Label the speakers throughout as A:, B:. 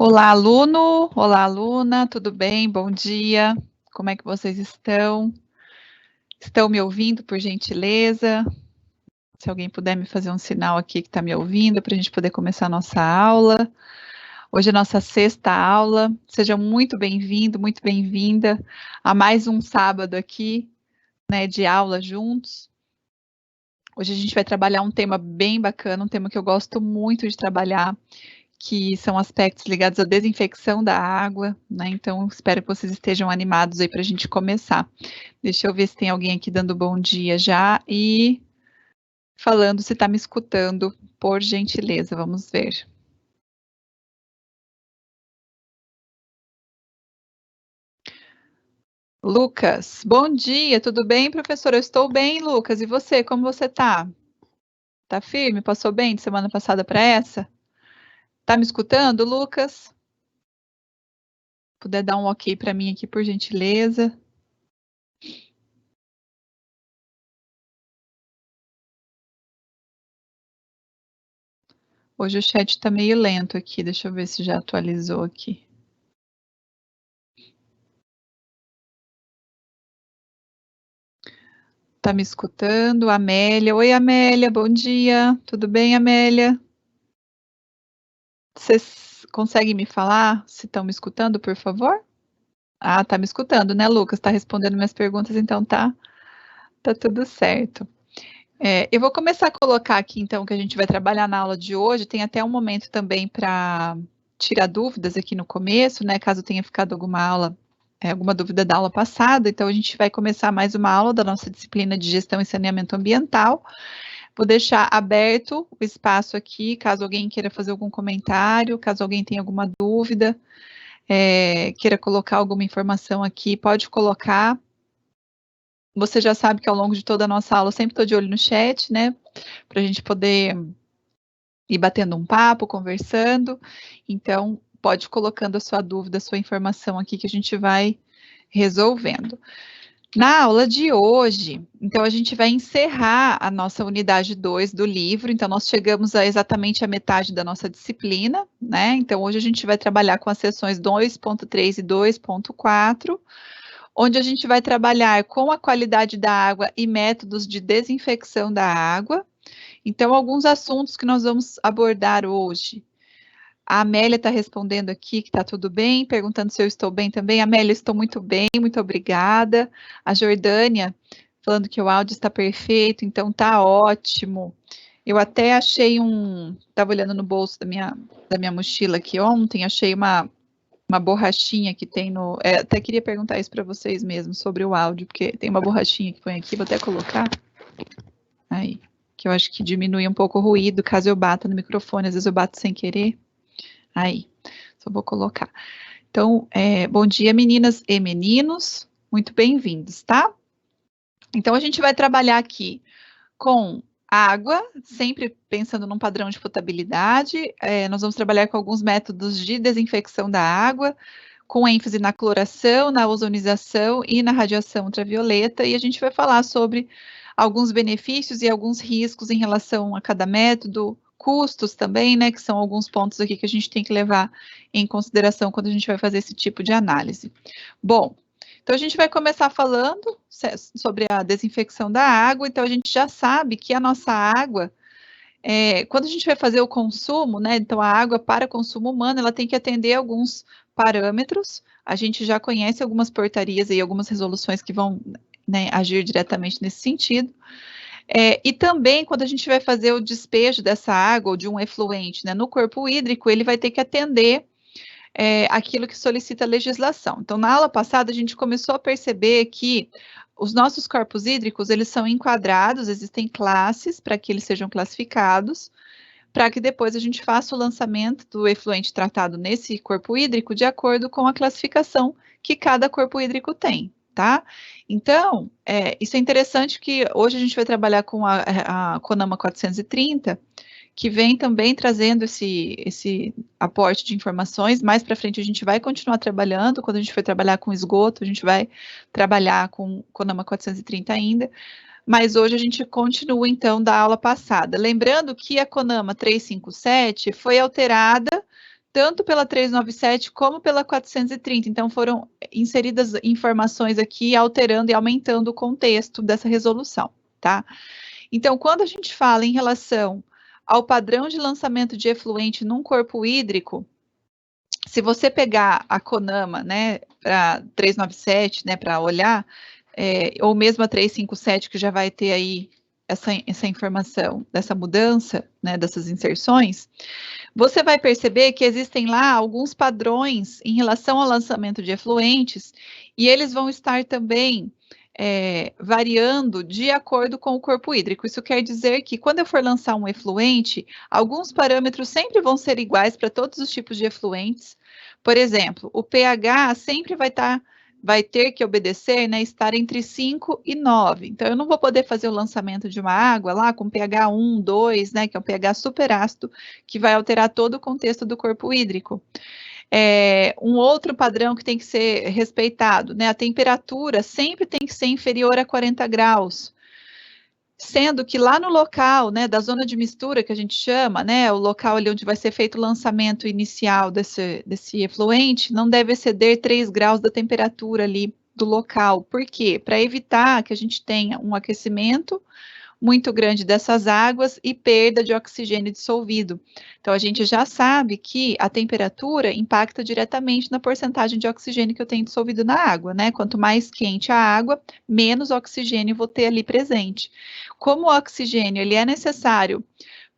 A: Olá, aluno! Olá, aluna! Tudo bem? Bom dia! Como é que vocês estão? Estão me ouvindo, por gentileza? Se alguém puder me fazer um sinal aqui que está me ouvindo, para a gente poder começar a nossa aula. Hoje é nossa sexta aula. Seja muito bem-vindo, muito bem-vinda a mais um sábado aqui, né, de aula juntos. Hoje a gente vai trabalhar um tema bem bacana, um tema que eu gosto muito de trabalhar, que são aspectos ligados à desinfecção da água, né? Então, espero que vocês estejam animados aí para a gente começar. Deixa eu ver se tem alguém aqui dando bom dia já e falando se está me escutando, por gentileza, vamos ver. Lucas, bom dia, tudo bem, professor? Eu estou bem, Lucas, e você, como você está? Tá firme? Passou bem de semana passada para essa? Tá me escutando, Lucas? Puder dar um ok para mim aqui, por gentileza. Hoje o chat está meio lento aqui, deixa eu ver se já atualizou aqui. Tá me escutando? Amélia. Oi, Amélia, bom dia. Tudo bem, Amélia? Vocês conseguem me falar se estão me escutando, por favor? Ah, tá me escutando, né, Lucas? Tá respondendo minhas perguntas, então tá tudo certo. Eu vou começar a colocar aqui, então, que a gente vai trabalhar na aula de hoje. Tem até um momento também para tirar dúvidas aqui no começo, né? Caso tenha ficado alguma dúvida da aula passada. Então, a gente vai começar mais uma aula da nossa disciplina de gestão e saneamento ambiental. Vou deixar aberto o espaço aqui, caso alguém queira fazer algum comentário, caso alguém tenha alguma dúvida, queira colocar alguma informação aqui, pode colocar. Você já sabe que ao longo de toda a nossa aula eu sempre estou de olho no chat, né? Para a gente poder ir batendo um papo, conversando. Então, pode ir colocando a sua dúvida, a sua informação aqui que a gente vai resolvendo. Na aula de hoje, então a gente vai encerrar a nossa unidade 2 do livro, então nós chegamos a exatamente a metade da nossa disciplina, né? Então hoje a gente vai trabalhar com as sessões 2.3 e 2.4, onde a gente vai trabalhar com a qualidade da água e métodos de desinfecção da água. Então, alguns assuntos que nós vamos abordar hoje. A Amélia está respondendo aqui que está tudo bem, perguntando se eu estou bem também. Amélia, estou muito bem, muito obrigada. A Jordânia falando que o áudio está perfeito, então tá ótimo. Eu até achei estava olhando no bolso da minha mochila aqui ontem, achei uma borrachinha que tem no... até queria perguntar isso para vocês mesmos, sobre o áudio, porque tem uma borrachinha que põe aqui, vou até colocar. Aí, que eu acho que diminui um pouco o ruído, caso eu bata no microfone, às vezes eu bato sem querer. Aí, só vou colocar. Então, bom dia, meninas e meninos, muito bem-vindos, tá? Então, a gente vai trabalhar aqui com água, sempre pensando num padrão de potabilidade. Nós vamos trabalhar com alguns métodos de desinfecção da água, com ênfase na cloração, na ozonização e na radiação ultravioleta, e a gente vai falar sobre alguns benefícios e alguns riscos em relação a cada método, custos também, né, que são alguns pontos aqui que a gente tem que levar em consideração quando a gente vai fazer esse tipo de análise. Bom, então a gente vai começar falando sobre a desinfecção da água. Então a gente já sabe que a nossa água, quando a gente vai fazer o consumo, né, então a água para consumo humano, ela tem que atender alguns parâmetros. A gente já conhece algumas portarias e algumas resoluções que vão, né, agir diretamente nesse sentido. E também, quando a gente vai fazer o despejo dessa água ou de um efluente, né, no corpo hídrico, ele vai ter que atender aquilo que solicita a legislação. Então, na aula passada, a gente começou a perceber que os nossos corpos hídricos, eles são enquadrados, existem classes para que eles sejam classificados, para que depois a gente faça o lançamento do efluente tratado nesse corpo hídrico de acordo com a classificação que cada corpo hídrico tem, tá? Então, isso é interessante que hoje a gente vai trabalhar com a CONAMA 430, que vem também trazendo esse aporte de informações. Mais para frente a gente vai continuar trabalhando, quando a gente for trabalhar com esgoto, a gente vai trabalhar com CONAMA 430 ainda, mas hoje a gente continua então da aula passada. Lembrando que a CONAMA 357 foi alterada tanto pela 397 como pela 430. Então, foram inseridas informações aqui, alterando e aumentando o contexto dessa resolução, tá? Então, quando a gente fala em relação ao padrão de lançamento de efluente num corpo hídrico, se você pegar a CONAMA, né, para 397, né, para olhar, ou mesmo a 357, que já vai ter aí essa informação dessa mudança, né, dessas inserções, você vai perceber que existem lá alguns padrões em relação ao lançamento de efluentes, e eles vão estar também variando de acordo com o corpo hídrico. Isso quer dizer que quando eu for lançar um efluente, alguns parâmetros sempre vão ser iguais para todos os tipos de efluentes. Por exemplo, o pH sempre vai ter que obedecer, né, estar entre 5 e 9. Então, eu não vou poder fazer o lançamento de uma água lá com pH 1, 2, né, que é um pH superácido, que vai alterar todo o contexto do corpo hídrico. Um outro padrão que tem que ser respeitado, né, a temperatura sempre tem que ser inferior a 40 graus. Sendo que lá no local, né, da zona de mistura, que a gente chama, né, o local ali onde vai ser feito o lançamento inicial desse efluente, não deve exceder 3 graus da temperatura ali do local. Por quê? Para evitar que a gente tenha um aquecimento muito grande dessas águas e perda de oxigênio dissolvido. Então, a gente já sabe que a temperatura impacta diretamente na porcentagem de oxigênio que eu tenho dissolvido na água, né? Quanto mais quente a água, menos oxigênio vou ter ali presente. Como o oxigênio ele é necessário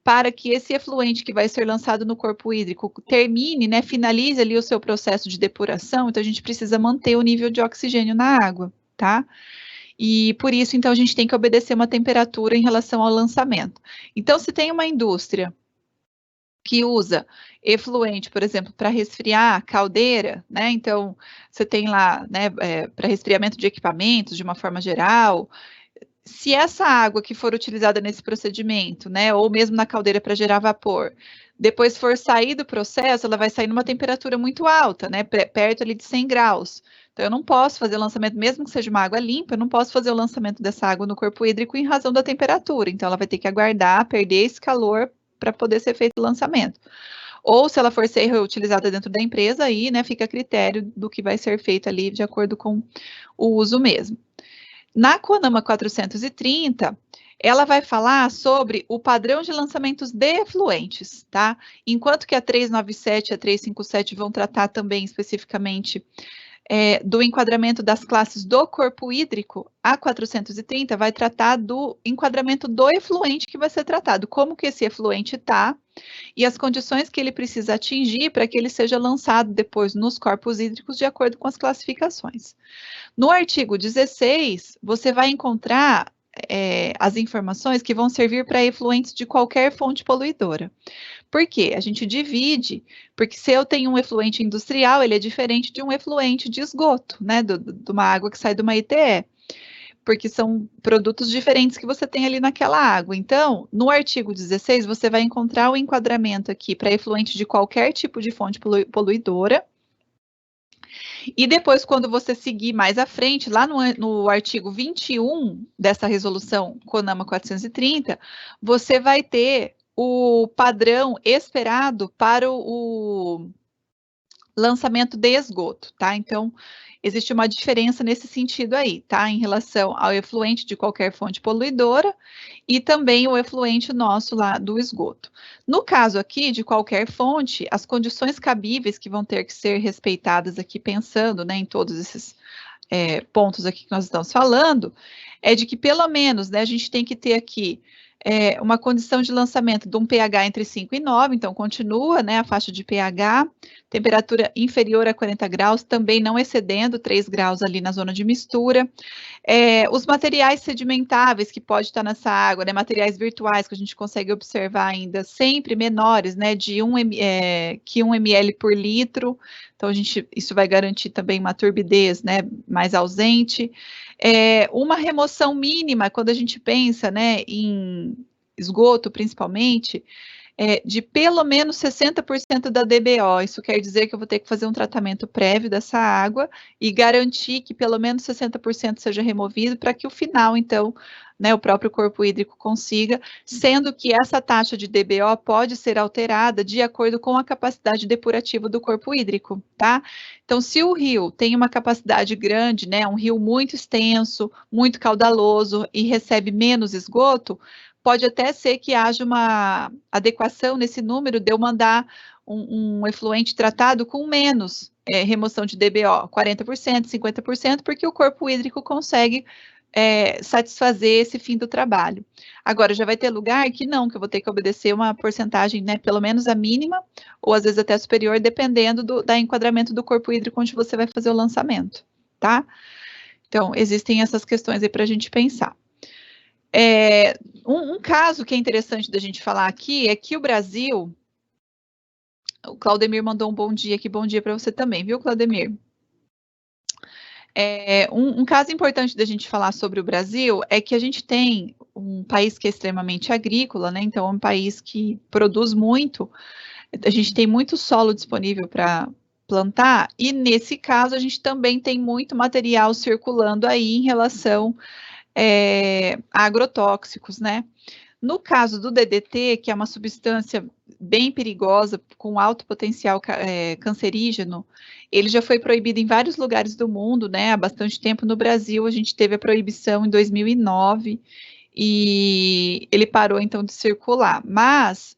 A: para que esse efluente que vai ser lançado no corpo hídrico termine, né, finalize ali o seu processo de depuração, então a gente precisa manter o nível de oxigênio na água, tá? E por isso, então, a gente tem que obedecer uma temperatura em relação ao lançamento. Então, se tem uma indústria que usa efluente, por exemplo, para resfriar caldeira, né? Então, você tem lá, né, para resfriamento de equipamentos, de uma forma geral. Se essa água que for utilizada nesse procedimento, né, ou mesmo na caldeira para gerar vapor, depois for sair do processo, ela vai sair numa temperatura muito alta, né, perto ali de 100 graus. Então, eu não posso fazer o lançamento, mesmo que seja uma água limpa, eu não posso fazer o lançamento dessa água no corpo hídrico em razão da temperatura. Então, ela vai ter que aguardar, perder esse calor para poder ser feito o lançamento. Ou se ela for ser reutilizada dentro da empresa, aí, né, fica a critério do que vai ser feito ali de acordo com o uso mesmo. Na CONAMA 430, ela vai falar sobre o padrão de lançamentos de efluentes, tá? Enquanto que a 397 e a 357 vão tratar também especificamente do enquadramento das classes do corpo hídrico, a 430 vai tratar do enquadramento do efluente que vai ser tratado, como que esse efluente está e as condições que ele precisa atingir para que ele seja lançado depois nos corpos hídricos de acordo com as classificações. No artigo 16, você vai encontrar as informações que vão servir para efluentes de qualquer fonte poluidora. Por quê? A gente divide, porque se eu tenho um efluente industrial, ele é diferente de um efluente de esgoto, né, de uma água que sai de uma ITE, porque são produtos diferentes que você tem ali naquela água. Então, no artigo 16, você vai encontrar o enquadramento aqui para efluente de qualquer tipo de fonte poluidora. E depois, quando você seguir mais à frente, lá no artigo 21 dessa resolução CONAMA 430, você vai ter o padrão esperado para o lançamento de esgoto, tá? Então, existe uma diferença nesse sentido aí, tá? Em relação ao efluente de qualquer fonte poluidora e também o efluente nosso lá do esgoto. No caso aqui, de qualquer fonte, as condições cabíveis que vão ter que ser respeitadas aqui, pensando, né, em todos esses pontos aqui que nós estamos falando, é de que pelo menos, né, a gente tem que ter aqui uma condição de lançamento de um pH entre 5 e 9, então continua, né, a faixa de pH, temperatura inferior a 40 graus, também não excedendo 3 graus ali na zona de mistura. Os materiais sedimentáveis que pode estar nessa água, né, materiais virtuais que a gente consegue observar ainda, sempre menores, né, de 1 ml por litro, então isso vai garantir também uma turbidez, né, mais ausente. Uma remoção mínima, quando a gente pensa, né, em esgoto principalmente, de pelo menos 60% da DBO. Isso quer dizer que eu vou ter que fazer um tratamento prévio dessa água e garantir que pelo menos 60% seja removido para que o final, então, né, o próprio corpo hídrico consiga, sendo que essa taxa de DBO pode ser alterada de acordo com a capacidade depurativa do corpo hídrico, tá? Então, se o rio tem uma capacidade grande, né, um rio muito extenso, muito caudaloso e recebe menos esgoto, pode até ser que haja uma adequação nesse número de eu mandar um efluente tratado com menos remoção de DBO, 40%, 50%, porque o corpo hídrico consegue satisfazer esse fim do trabalho. Agora, já vai ter lugar que não, que eu vou ter que obedecer uma porcentagem, né, pelo menos a mínima, ou às vezes até superior, dependendo do enquadramento do corpo hídrico onde você vai fazer o lançamento, tá? Então, existem essas questões aí para a gente pensar. Um caso que é interessante da gente falar aqui é que o Brasil, o Claudemir mandou um bom dia aqui, bom dia para você também, viu, Claudemir? Um caso importante da gente falar sobre o Brasil é que a gente tem um país que é extremamente agrícola, né? Então, é um país que produz muito, a gente tem muito solo disponível para plantar, e nesse caso a gente também tem muito material circulando aí em relação a agrotóxicos, né? No caso do DDT, que é uma substância bem perigosa, com alto potencial cancerígeno, ele já foi proibido em vários lugares do mundo, né? Há bastante tempo. No Brasil, a gente teve a proibição em 2009 e ele parou então de circular. Mas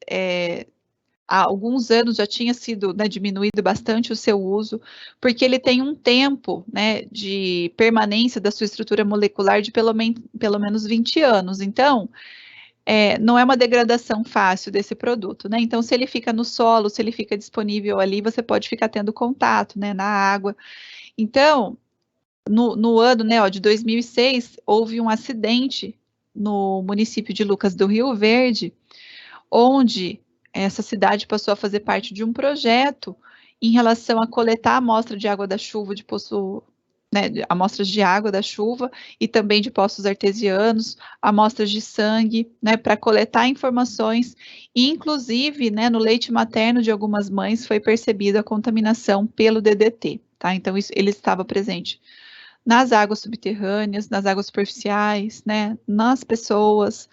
A: há alguns anos já tinha sido, né, diminuído bastante o seu uso, porque ele tem um tempo, né, de permanência da sua estrutura molecular de pelo menos 20 anos. Então, não é uma degradação fácil desse produto, né? Então, se ele fica no solo, se ele fica disponível ali, você pode ficar tendo contato, né, na água. Então, no ano, né, de 2006, houve um acidente no município de Lucas do Rio Verde, onde essa cidade passou a fazer parte de um projeto em relação a coletar a amostra de água da chuva de poço, né, amostras de água da chuva e também de poços artesianos, amostras de sangue, né, para coletar informações, e inclusive, né, no leite materno de algumas mães foi percebida a contaminação pelo DDT, tá? Então, ele estava presente nas águas subterrâneas, nas águas superficiais, né, nas pessoas.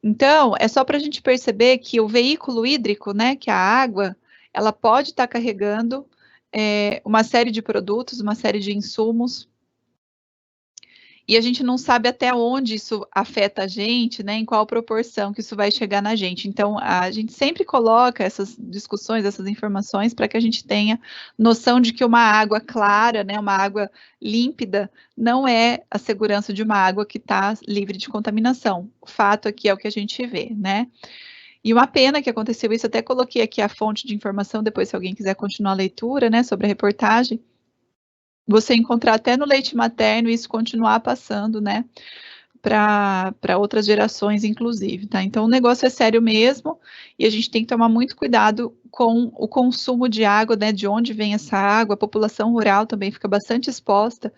A: Então, é só para a gente perceber que o veículo hídrico, né, que é a água, ela pode estar carregando uma série de produtos, uma série de insumos, e a gente não sabe até onde isso afeta a gente, né, em qual proporção que isso vai chegar na gente. Então, a gente sempre coloca essas discussões, essas informações, para que a gente tenha noção de que uma água clara, né, uma água límpida, não é a segurança de uma água que está livre de contaminação. O fato aqui é o que a gente vê, né? E uma pena que aconteceu isso, até coloquei aqui a fonte de informação, depois se alguém quiser continuar a leitura, né, sobre a reportagem, você encontrar até no leite materno e isso continuar passando, né, para outras gerações, inclusive, tá? Então, o negócio é sério mesmo, e a gente tem que tomar muito cuidado com o consumo de água, né, de onde vem essa água. A população rural também fica bastante exposta,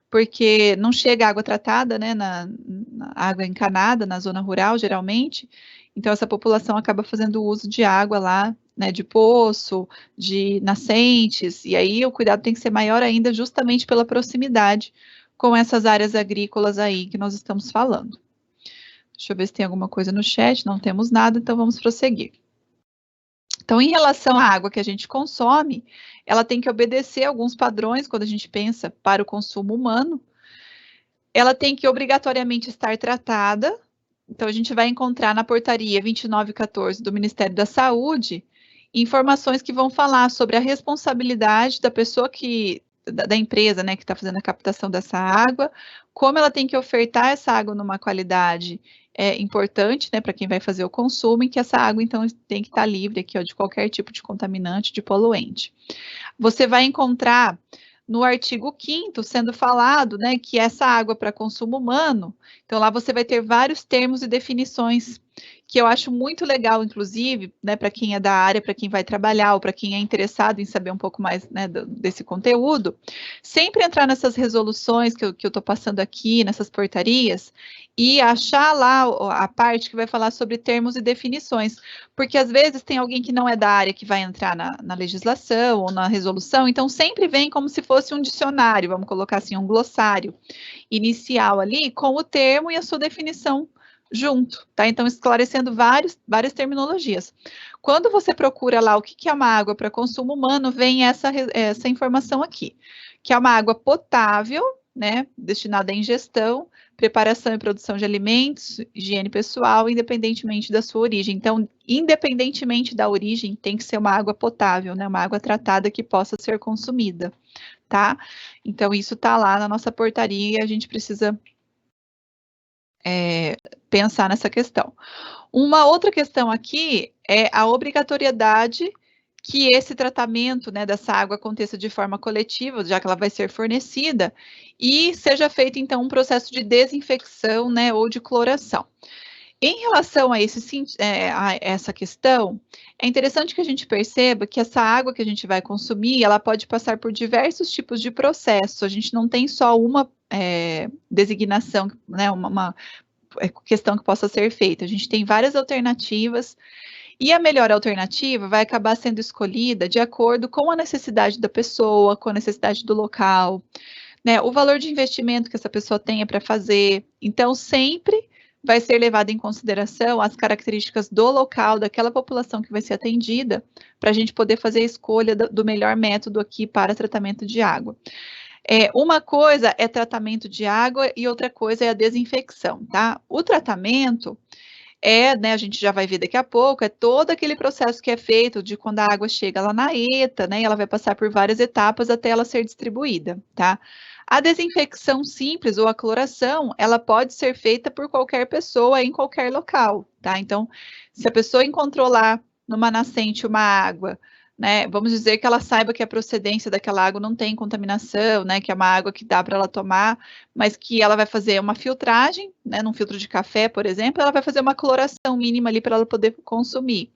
A: porque não chega água tratada, né, na água encanada, na zona rural, geralmente, então essa população acaba fazendo uso de água lá, né, de poço, de nascentes, e aí o cuidado tem que ser maior ainda, justamente pela proximidade com essas áreas agrícolas aí que nós estamos falando. Deixa eu ver se tem alguma coisa no chat, não temos nada, então vamos prosseguir. Então, em relação à água que a gente consome, ela tem que obedecer alguns padrões quando a gente pensa para o consumo humano. Ela tem que obrigatoriamente estar tratada. Então, a gente vai encontrar na portaria 2914 do Ministério da Saúde informações que vão falar sobre a responsabilidade da pessoa da empresa, né, que está fazendo a captação dessa água, como ela tem que ofertar essa água numa qualidade importante, né, para quem vai fazer o consumo, e que essa água, então, tem que estar livre aqui, ó, de qualquer tipo de contaminante, de poluente. Você vai encontrar no artigo 5º sendo falado, né, que essa água para consumo humano, então lá você vai ter vários termos e definições que eu acho muito legal, inclusive, né, para quem é da área, para quem vai trabalhar, ou para quem é interessado em saber um pouco mais, né, desse conteúdo, sempre entrar nessas resoluções que eu estou passando aqui, nessas portarias, e achar lá a parte que vai falar sobre termos e definições, porque às vezes tem alguém que não é da área que vai entrar na legislação ou na resolução, então sempre vem como se fosse um dicionário, vamos colocar assim, um glossário inicial ali, com o termo e a sua definição junto, tá? Então, esclarecendo várias terminologias. Quando você procura lá o que é uma água para consumo humano, vem essa informação aqui, que é uma água potável, né, destinada à ingestão, preparação e produção de alimentos, higiene pessoal, independentemente da sua origem. Então, independentemente da origem, tem que ser uma água potável, né, uma água tratada que possa ser consumida, tá? Então, isso tá lá na nossa portaria e a gente precisa pensar nessa questão. Uma outra questão aqui é a obrigatoriedade que esse tratamento, né, dessa água aconteça de forma coletiva, já que ela vai ser fornecida, e seja feito, então, um processo de desinfecção, né, ou de cloração. Em relação a essa questão, é interessante que a gente perceba que essa água que a gente vai consumir, ela pode passar por diversos tipos de processo, a gente não tem só uma designação, né, uma questão que possa ser feita, a gente tem várias alternativas, e a melhor alternativa vai acabar sendo escolhida de acordo com a necessidade da pessoa, com a necessidade do local, né, o valor de investimento que essa pessoa tenha para fazer. Então, sempre vai ser levado em consideração as características do local, daquela população que vai ser atendida, para a gente poder fazer a escolha do melhor método aqui para tratamento de água. Uma coisa é tratamento de água e outra coisa é a desinfecção, tá? O tratamento né, a gente já vai ver daqui a pouco, é todo aquele processo que é feito de quando a água chega lá na ETA, né, e ela vai passar por várias etapas até ela ser distribuída, tá? A desinfecção simples ou a cloração, ela pode ser feita por qualquer pessoa em qualquer local, tá? Então, se a pessoa encontrou lá numa nascente uma água, né, vamos dizer que ela saiba que a procedência daquela água não tem contaminação, né, que é uma água que dá para ela tomar, mas que ela vai fazer uma filtragem, né, num filtro de café, por exemplo, ela vai fazer uma cloração mínima ali para ela poder consumir.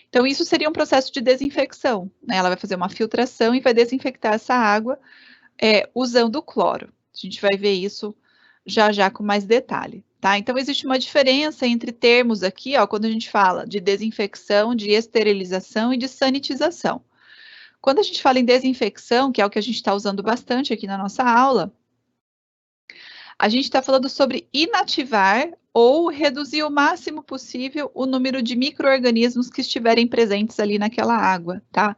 A: Então, isso seria um processo de desinfecção, né? Ela vai fazer uma filtração e vai desinfectar essa água usando o cloro. A gente vai ver isso já já com mais detalhe, tá? Então, existe uma diferença entre termos aqui, ó, quando a gente fala de desinfecção, de esterilização e de sanitização. Quando a gente fala em desinfecção, que é o que a gente está usando bastante aqui na nossa aula, a gente está falando sobre inativar ou reduzir o máximo possível o número de micro-organismos que estiverem presentes ali naquela água, tá?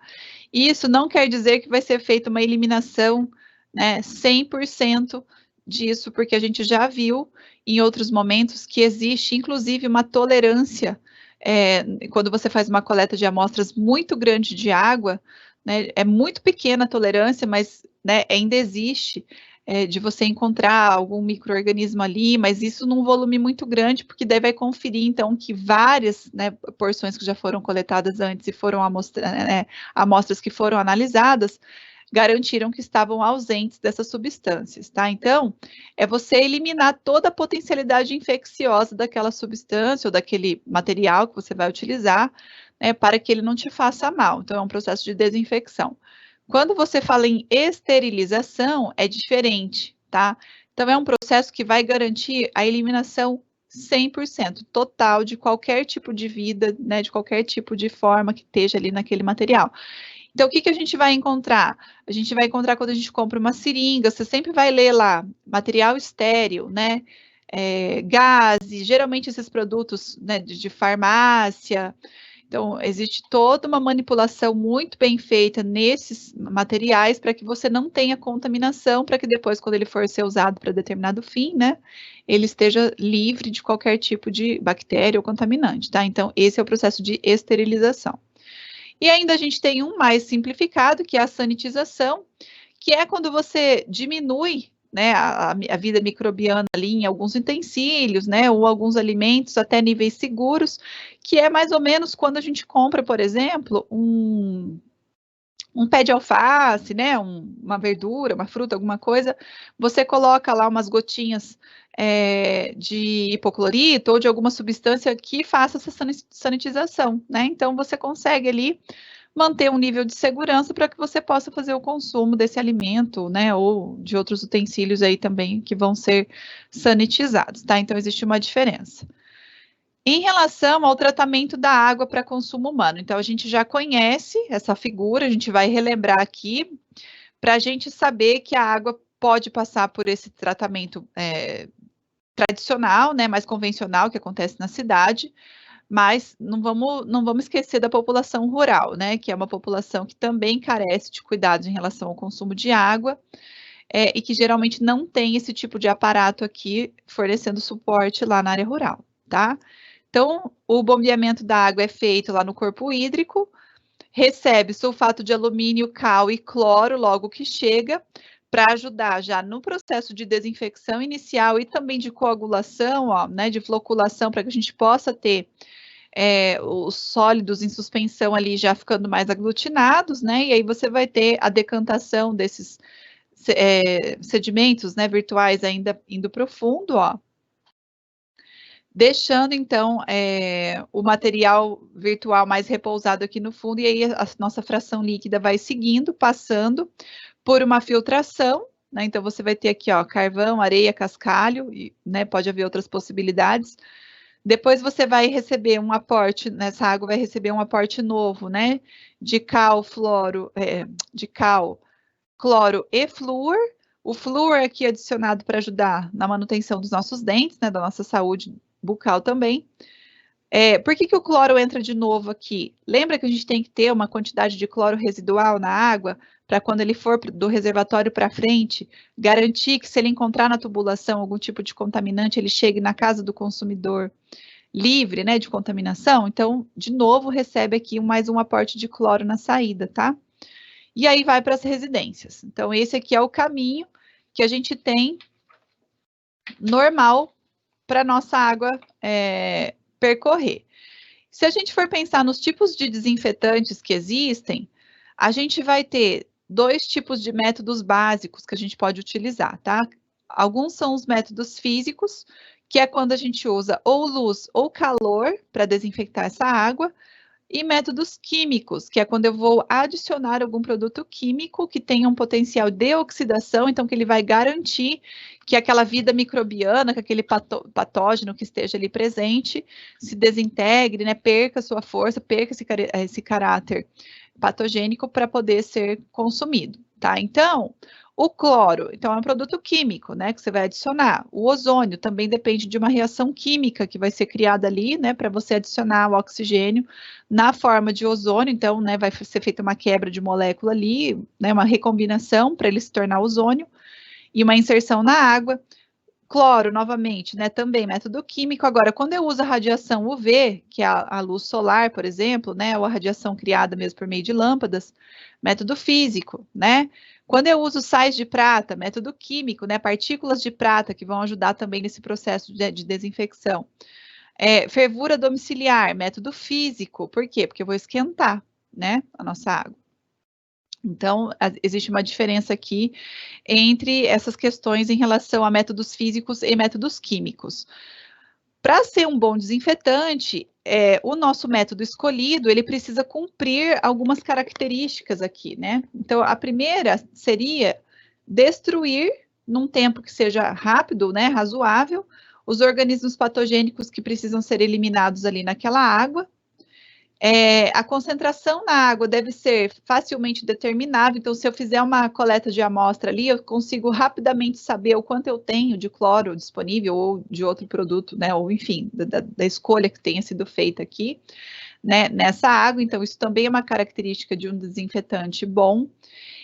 A: Isso não quer dizer que vai ser feita uma eliminação, né, 100% disso, porque a gente já viu em outros momentos que existe, inclusive, uma tolerância, quando você faz uma coleta de amostras muito grande de água, né, é muito pequena a tolerância, mas, né, ainda existe de você encontrar algum micro-organismo ali, mas isso num volume muito grande, porque daí vai conferir, então, que várias, né, porções que já foram coletadas antes e foram amostras que foram analisadas, garantiram que estavam ausentes dessas substâncias, tá? Então, é você eliminar toda a potencialidade infecciosa daquela substância ou daquele material que você vai utilizar, né, para que ele não te faça mal. Então, é um processo de desinfecção. Quando você fala em esterilização, é diferente, tá? Então, é um processo que vai garantir a eliminação 100%, total, de qualquer tipo de vida, né, de qualquer tipo de forma que esteja ali naquele material. Então, o que a gente vai encontrar? A gente vai encontrar quando a gente compra uma seringa, você sempre vai ler lá, material estéril, né? Gases, geralmente esses produtos, né, de farmácia. Então, existe toda uma manipulação muito bem feita nesses materiais para que você não tenha contaminação, para que depois, quando ele for ser usado para determinado fim, né, ele esteja livre de qualquer tipo de bactéria ou contaminante, tá? Então, esse é o processo de esterilização. E ainda a gente tem um mais simplificado, que é a sanitização, que é quando você diminui, né, a vida microbiana ali em alguns utensílios, né, ou alguns alimentos até níveis seguros, que é mais ou menos quando a gente compra, por exemplo, um pé de alface, né, uma verdura, uma fruta, alguma coisa, você coloca lá umas gotinhas de hipoclorito ou de alguma substância que faça essa sanitização, né? Então, você consegue ali manter um nível de segurança para que você possa fazer o consumo desse alimento, né, ou de outros utensílios aí também que vão ser sanitizados, tá? Então, existe uma diferença. Em relação ao tratamento da água para consumo humano, então a gente já conhece essa figura, a gente vai relembrar aqui, para a gente saber que a água pode passar por esse tratamento tradicional, né, mais convencional, que acontece na cidade, mas não vamos esquecer da população rural, né, que é uma população que também carece de cuidados em relação ao consumo de água, e que geralmente não tem esse tipo de aparato aqui fornecendo suporte lá na área rural, tá? Então, o bombeamento da água é feito lá no corpo hídrico, recebe sulfato de alumínio, cal e cloro logo que chega, para ajudar já no processo de desinfecção inicial e também de coagulação, ó, né, de floculação, para que a gente possa ter os sólidos em suspensão ali já ficando mais aglutinados, né? E aí você vai ter a decantação desses sedimentos, né, virtuais ainda indo para o fundo, ó. Deixando, então, o material virtual mais repousado aqui no fundo, e aí a nossa fração líquida vai seguindo, passando por uma filtração, né? Então, você vai ter aqui, ó, carvão, areia, cascalho, e, né, pode haver outras possibilidades. Depois você vai receber um aporte, nessa água vai receber um aporte novo, né? De cal, cloro e flúor. O flúor aqui é adicionado para ajudar na manutenção dos nossos dentes, né? Da nossa saúde bucal também. Por que o cloro entra de novo aqui? Lembra que a gente tem que ter uma quantidade de cloro residual na água para quando ele for do reservatório para frente, garantir que se ele encontrar na tubulação algum tipo de contaminante, ele chegue na casa do consumidor livre, né, de contaminação. Então, de novo, recebe aqui mais um aporte de cloro na saída, tá? E aí vai para as residências. Então, esse aqui é o caminho que a gente tem normal para nossa água percorrer. Se a gente for pensar nos tipos de desinfetantes que existem, a gente vai ter 2 tipos de métodos básicos que a gente pode utilizar, tá? Alguns são os métodos físicos, que é quando a gente usa ou luz ou calor para desinfectar essa água, e métodos químicos, que é quando eu vou adicionar algum produto químico que tenha um potencial de oxidação, então que ele vai garantir que aquela vida microbiana, que aquele patógeno que esteja ali presente, se desintegre, né, perca sua força, perca esse caráter patogênico para poder ser consumido, tá? Então, o cloro, então é um produto químico, né, que você vai adicionar. O ozônio também depende de uma reação química que vai ser criada ali, né, para você adicionar o oxigênio na forma de ozônio, então, né, vai ser feita uma quebra de molécula ali, né, uma recombinação para ele se tornar ozônio e uma inserção na água. Cloro, novamente, né, também método químico. Agora, quando eu uso a radiação UV, que é a luz solar, por exemplo, né, ou a radiação criada mesmo por meio de lâmpadas, método físico, né? Quando eu uso sais de prata, método químico, né, partículas de prata que vão ajudar também nesse processo de desinfecção. Fervura domiciliar, método físico, por quê? Porque eu vou esquentar, né, a nossa água. Então, existe uma diferença aqui entre essas questões em relação a métodos físicos e métodos químicos. Para ser um bom desinfetante, o nosso método escolhido, ele precisa cumprir algumas características aqui, né? Então, a primeira seria destruir, num tempo que seja rápido, né, razoável, os organismos patogênicos que precisam ser eliminados ali naquela água. A concentração na água deve ser facilmente determinável, então se eu fizer uma coleta de amostra ali, eu consigo rapidamente saber o quanto eu tenho de cloro disponível ou de outro produto, né, ou enfim, da escolha que tenha sido feita aqui, né, nessa água. Então isso também é uma característica de um desinfetante bom.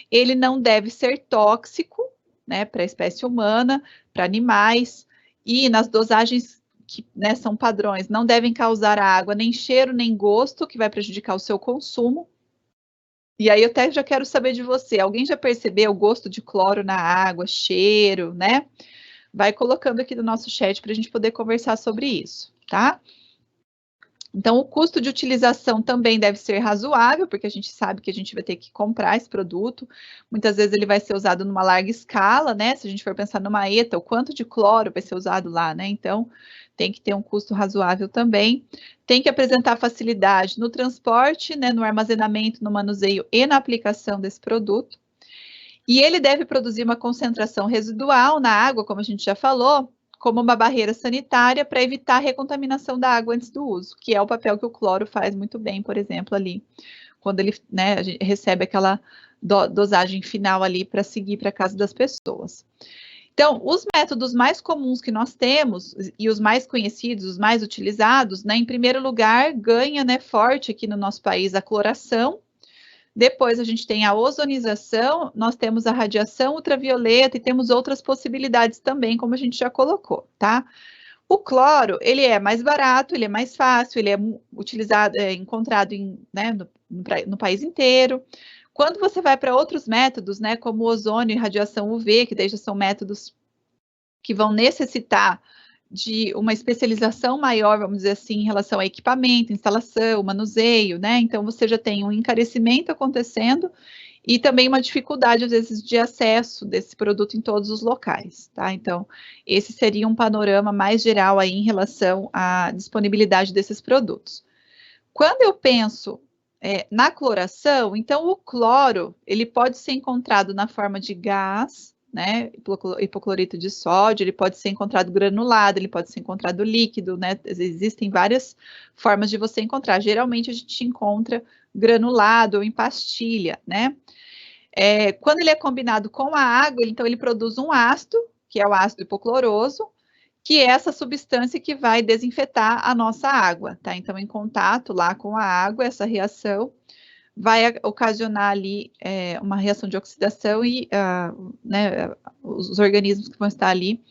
A: Ele não deve ser tóxico, né, para a espécie humana, para animais, e nas dosagens que, né, são padrões, não devem causar à água nem cheiro nem gosto, que vai prejudicar o seu consumo. E aí eu até já quero saber de você, alguém já percebeu o gosto de cloro na água, cheiro, né? Vai colocando aqui no nosso chat para a gente poder conversar sobre isso, tá? Então, o custo de utilização também deve ser razoável, porque a gente sabe que a gente vai ter que comprar esse produto. Muitas vezes ele vai ser usado numa larga escala, né? Se a gente for pensar numa ETA, o quanto de cloro vai ser usado lá, né? Então, tem que ter um custo razoável também. Tem que apresentar facilidade no transporte, né? No armazenamento, no manuseio e na aplicação desse produto. E ele deve produzir uma concentração residual na água, como a gente já falou, como uma barreira sanitária para evitar a recontaminação da água antes do uso, que é o papel que o cloro faz muito bem, por exemplo, ali, quando ele, né, a gente recebe aquela dosagem final ali para seguir para a casa das pessoas. Então, os métodos mais comuns que nós temos e os mais conhecidos, os mais utilizados, né, em primeiro lugar, ganha, né, forte aqui no nosso país a cloração. Depois a gente tem a ozonização, nós temos a radiação ultravioleta e temos outras possibilidades também, como a gente já colocou, tá? O cloro, ele é mais barato, ele é mais fácil, ele é utilizado, encontrado né, no país inteiro. Quando você vai para outros métodos, né, como ozônio e radiação UV, que daí já são métodos que vão necessitar de uma especialização maior, vamos dizer assim, em relação a equipamento, instalação, manuseio, né? Então, você já tem um encarecimento acontecendo e também uma dificuldade, às vezes, de acesso desse produto em todos os locais, tá? Então, esse seria um panorama mais geral aí em relação à disponibilidade desses produtos. Quando eu penso na cloração, então, o cloro, ele pode ser encontrado na forma de gás, né, hipoclorito de sódio, ele pode ser encontrado granulado, ele pode ser encontrado líquido, né, existem várias formas de você encontrar, geralmente a gente encontra granulado ou em pastilha, né. Quando ele é combinado com a água, então ele produz um ácido, que é o ácido hipocloroso, que é essa substância que vai desinfetar a nossa água, tá, então em contato lá com a água, essa reação vai ocasionar ali uma reação de oxidação e né, os organismos que vão estar ali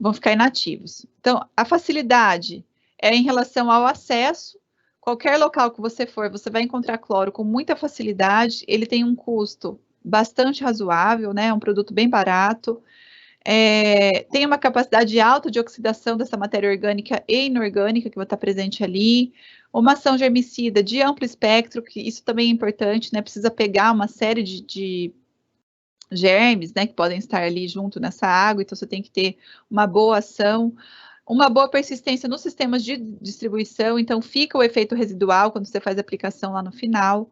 A: vão ficar inativos. Então, a facilidade é em relação ao acesso. Qualquer local que você for, você vai encontrar cloro com muita facilidade. Ele tem um custo bastante razoável, né? É um produto bem barato. Tem uma capacidade alta de oxidação dessa matéria orgânica e inorgânica que vai estar presente ali, uma ação germicida de amplo espectro, que isso também é importante, né? Precisa pegar uma série de germes, né, que podem estar ali junto nessa água, então você tem que ter uma boa ação, uma boa persistência nos sistemas de distribuição, então fica o efeito residual quando você faz a aplicação lá no final.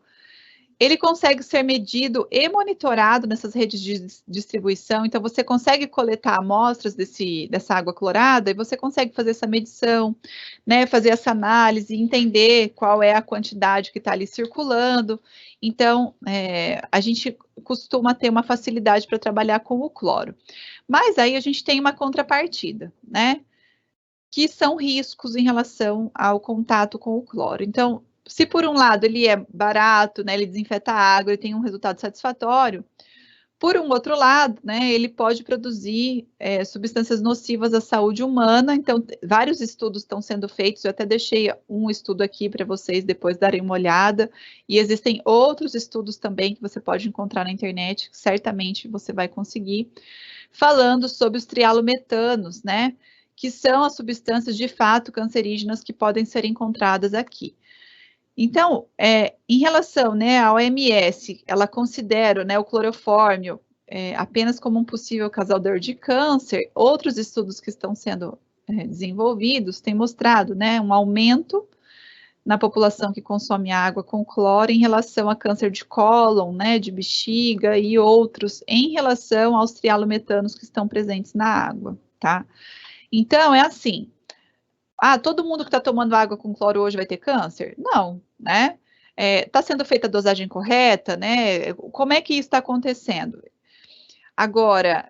A: Ele consegue ser medido e monitorado nessas redes de distribuição, então você consegue coletar amostras dessa água clorada e você consegue fazer essa medição, né, fazer essa análise, entender qual é a quantidade que está ali circulando. Então, a gente costuma ter uma facilidade para trabalhar com o cloro. Mas aí a gente tem uma contrapartida, né, que são riscos em relação ao contato com o cloro. Então, se por um lado ele é barato, né, ele desinfeta a água, ele tem um resultado satisfatório, por um outro lado, né, ele pode produzir substâncias nocivas à saúde humana, então vários estudos estão sendo feitos, eu até deixei um estudo aqui para vocês depois darem uma olhada, e existem outros estudos também que você pode encontrar na internet, que certamente você vai conseguir, falando sobre os trialometanos, né, que são as substâncias de fato cancerígenas que podem ser encontradas aqui. Então, em relação, né, à OMS, ela considera, né, o clorofórmio apenas como um possível causador de câncer. Outros estudos que estão sendo desenvolvidos têm mostrado, né, um aumento na população que consome água com cloro em relação a câncer de cólon, né, de bexiga e outros, em relação aos trialometanos que estão presentes na água, tá? Então, é assim, todo mundo que está tomando água com cloro hoje vai ter câncer? Não, né? Está sendo feita a dosagem correta, né? Como é que isso está acontecendo? Agora,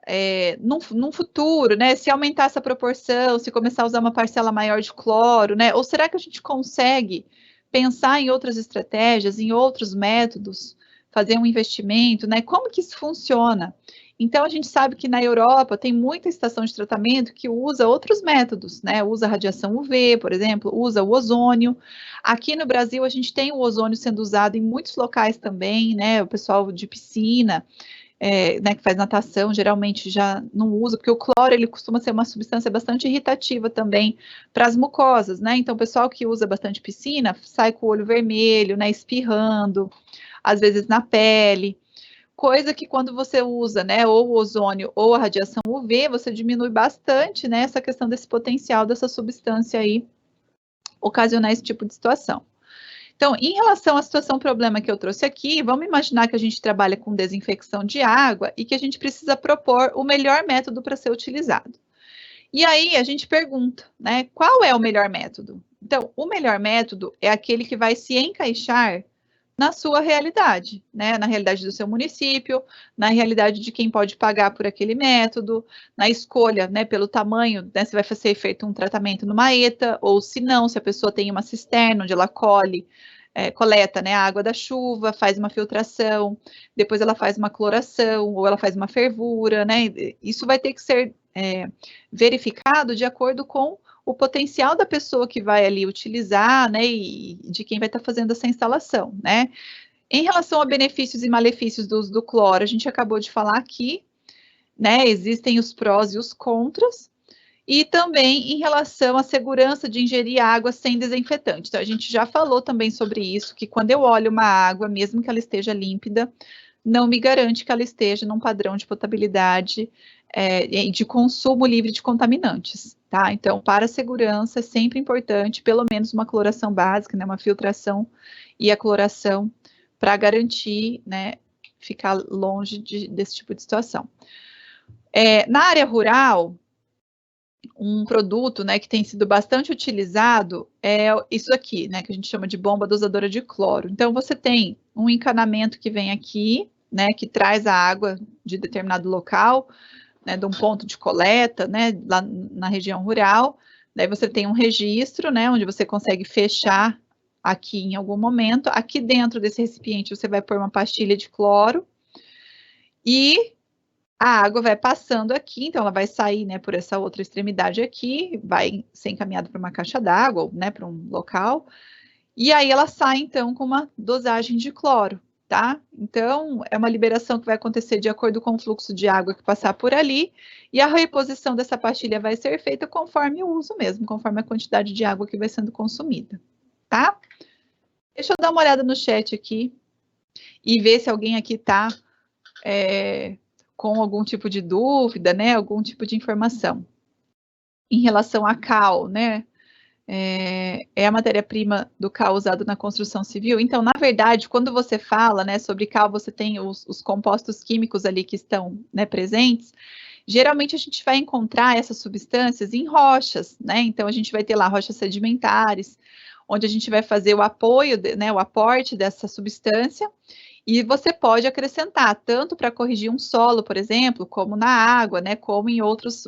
A: num futuro, né? Se aumentar essa proporção, se começar a usar uma parcela maior de cloro, né? Ou será que a gente consegue pensar em outras estratégias, em outros métodos, fazer um investimento, né? Como que isso funciona? Então, a gente sabe que na Europa tem muita estação de tratamento que usa outros métodos, né? Usa radiação UV, por exemplo, usa o ozônio. Aqui no Brasil, a gente tem o ozônio sendo usado em muitos locais também, né? O pessoal de piscina né, que faz natação, geralmente já não usa, porque o cloro, ele costuma ser uma substância bastante irritativa também para as mucosas, né? Então, o pessoal que usa bastante piscina, sai com o olho vermelho, né, espirrando, às vezes na pele, coisa que quando você usa, né, ou o ozônio ou a radiação UV, você diminui bastante, né, essa questão desse potencial dessa substância aí ocasionar esse tipo de situação. Então, em relação à situação problema que eu trouxe aqui, vamos imaginar que a gente trabalha com desinfecção de água e que a gente precisa propor o melhor método para ser utilizado. E aí a gente pergunta, né, qual é o melhor método? Então, o melhor método é aquele que vai se encaixar na sua realidade, né, na realidade do seu município, na realidade de quem pode pagar por aquele método, na escolha, né, pelo tamanho, né, se vai ser feito um tratamento numa ETA, ou se não, se a pessoa tem uma cisterna onde ela coleta, né, a água da chuva, faz uma filtração, depois ela faz uma cloração, ou ela faz uma fervura, né, isso vai ter que ser verificado de acordo com o potencial da pessoa que vai ali utilizar, né, e de quem vai estar fazendo essa instalação, né. Em relação a benefícios e malefícios do uso do cloro, a gente acabou de falar aqui, né, existem os prós e os contras, e também em relação à segurança de ingerir água sem desinfetante. Então, a gente já falou também sobre isso, que quando eu olho uma água, mesmo que ela esteja límpida, não me garante que ela esteja num padrão de potabilidade de consumo livre de contaminantes, tá? Então, para a segurança, é sempre importante, pelo menos uma cloração básica, né, uma filtração e a cloração, para garantir, né, ficar longe desse tipo de situação. Na área rural, um produto, né, que tem sido bastante utilizado é isso aqui, né, que a gente chama de bomba dosadora de cloro. Então, você tem um encanamento que vem aqui, né, que traz a água de determinado local, né, de um ponto de coleta, né, lá na região rural. Daí você tem um registro, né, onde você consegue fechar aqui em algum momento. Aqui dentro desse recipiente você vai pôr uma pastilha de cloro e a água vai passando aqui, então ela vai sair, né, por essa outra extremidade aqui, vai ser encaminhada para uma caixa d'água, né, para um local, e aí ela sai, então, com uma dosagem de cloro, tá? Então, é uma liberação que vai acontecer de acordo com o fluxo de água que passar por ali, e a reposição dessa pastilha vai ser feita conforme o uso mesmo, conforme a quantidade de água que vai sendo consumida, tá? Deixa eu dar uma olhada no chat aqui, e ver se alguém aqui tá com algum tipo de dúvida, né, algum tipo de informação. Em relação à cal, né, é a matéria-prima do cal usado na construção civil. Então, na verdade, quando você fala, né, sobre cal, você tem os compostos químicos ali que estão, né, presentes. Geralmente a gente vai encontrar essas substâncias em rochas, né? Então a gente vai ter lá rochas sedimentares, onde a gente vai fazer o apoio, né, o aporte dessa substância. E você pode acrescentar, tanto para corrigir um solo, por exemplo, como na água, né, como em outras